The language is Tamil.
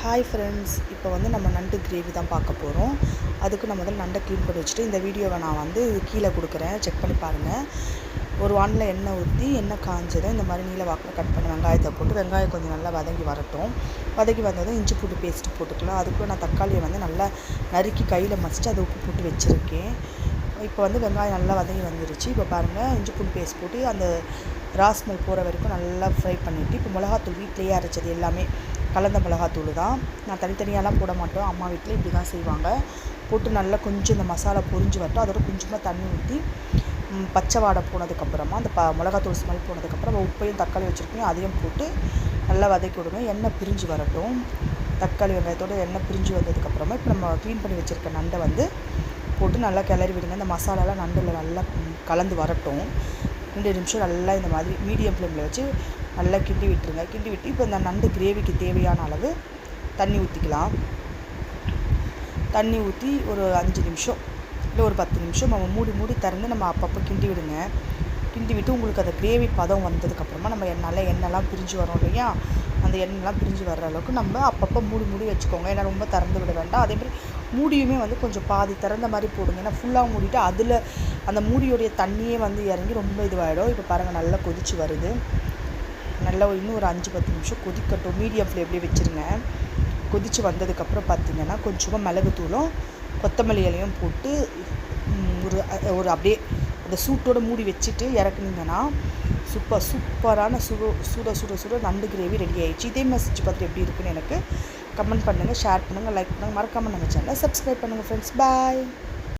ஹாய் ஃப்ரெண்ட்ஸ், இப்போ வந்து நம்ம நண்டு கிரேவி தான் பார்க்க போகிறோம். அதுக்கு நான் முதல்ல நண்டை க்ளீன் பண்ணி வச்சுட்டு இந்த வீடியோவை நான் வந்து கீழே கொடுக்குறேன், செக் பண்ணி பாருங்கள். ஒரு வானில் எண்ணெய் ஊற்றி எண்ணெய் காஞ்சதும் இந்த மாதிரி நீல வாக்கில் கட் பண்ண வெங்காயத்தை போட்டு வெங்காயம் கொஞ்சம் நல்லா வதங்கி வரட்டும். வதங்கி வந்ததும் இஞ்சி பூண்டு பேஸ்ட்டு போட்டுக்கலாம். அதுக்குள்ளே நான் தக்காளியை வந்து நல்லா நறுக்கி கையில் மசித்து அதை உப்பு போட்டு வச்சுருக்கேன். இப்போ வந்து வெங்காயம் நல்லா வதங்கி வந்துருச்சு. இப்போ பாருங்கள், இஞ்சி பூண்டு பேஸ்ட் போட்டு அந்த ராஸ்மெல் போகிற வரைக்கும் நல்லா ஃப்ரை பண்ணிவிட்டு இப்போ மிளகாத்தூள் வீட்டிலேயே அரைச்சது எல்லாமே கலந்த மிளகாத்தூள் தான். நான் தனித்தனியாலாம் போட மாட்டோம், அம்மா வீட்டில் இப்படி தான் செய்வாங்க. போட்டு நல்லா கொஞ்சம் இந்த மசாலா பொரிஞ்சு வரட்டும். அதோட கொஞ்சமாக தண்ணி ஊற்றி பச்சை வாடை போனதுக்கப்புறமா அந்த மிளகாத்தூள் ஸ்மெல் போனதுக்கப்புறம் உப்பையும் தக்காளி வச்சுருக்கோம் அதையும் போட்டு நல்லா வதக்கி விடுங்க. எண்ணெய் பிரிஞ்சு வரட்டும். தக்காளி வெங்காயத்தோடு எண்ணெய் பிரிஞ்சு வந்ததுக்கப்புறமா இப்போ நம்ம க்ளீன் பண்ணி வச்சுருக்க நண்டை வந்து போட்டு நல்லா கிளறி விடுங்க. இந்த மசாலாலாம் நண்டில் நல்லா கலந்து வரட்டும். 2 நிமிஷம் நல்லா இந்த மாதிரி மீடியம் ஃப்ளேமில் வச்சு நல்லா கிண்டி விட்டுருங்க. கிண்டி விட்டு இப்போ இந்த நண்டு கிரேவிக்கு தேவையான அளவு தண்ணி ஊற்றிக்கலாம். தண்ணி ஊற்றி ஒரு 5 நிமிஷம் இல்லை ஒரு 10 நிமிஷம் நம்ம மூடி திறந்து நம்ம அப்பப்போ கிண்டி விடுங்க. கிண்டி விட்டு உங்களுக்கு அந்த கிரேவி பதம் வந்ததுக்கப்புறமா நம்ம நல்லா எண்ணெய்லாம் பிரிஞ்சு வரோம் இல்லையா, அந்த எண்ணெய்லாம் பிரிஞ்சு வர்ற அளவுக்கு நம்ம அப்பப்போ மூடி வச்சுக்கோங்க. ஏன்னா ரொம்ப திறந்து விட வேண்டாம். அதேமாதிரி மூடியுமே வந்து கொஞ்சம் பாதி திறந்த மாதிரி போடுங்க. ஏன்னா ஃபுல்லாக மூடிட்டு அதில் அந்த மூடியோடைய தண்ணியே வந்து இறங்கி ரொம்ப இதுவாகிடும். இப்போ பாருங்கள், நல்லா கொதிச்சு வருது. நல்லா இன்னும் ஒரு 5-10 நிமிஷம் கொதிக்கட்டும். மீடியம் ஃப்ளேம்லேயே வச்சுருங்க. கொதித்து வந்ததுக்கப்புறம் பார்த்திங்கன்னா கொஞ்சமாக மிளகுத்தூளும் கொத்தமல்லி இலையும் போட்டு ஒரு அப்படியே அந்த சூட்டோடு மூடி வச்சுட்டு இறக்குனீங்கன்னா சூப்பரான சுட நண்டு கிரேவி ரெடி ஆகிடுச்சு. இதே மாதிரி செஞ்சு பார்த்துட்டு எப்படி இருக்குன்னு எனக்கு கமெண்ட் பண்ணுங்கள், ஷேர் பண்ணுங்கள், லைக் பண்ணுங்கள். மறக்காமல் நம்ம சேனலை சப்ஸ்கிரைப் பண்ணுங்கள் ஃப்ரெண்ட்ஸ். பாய்.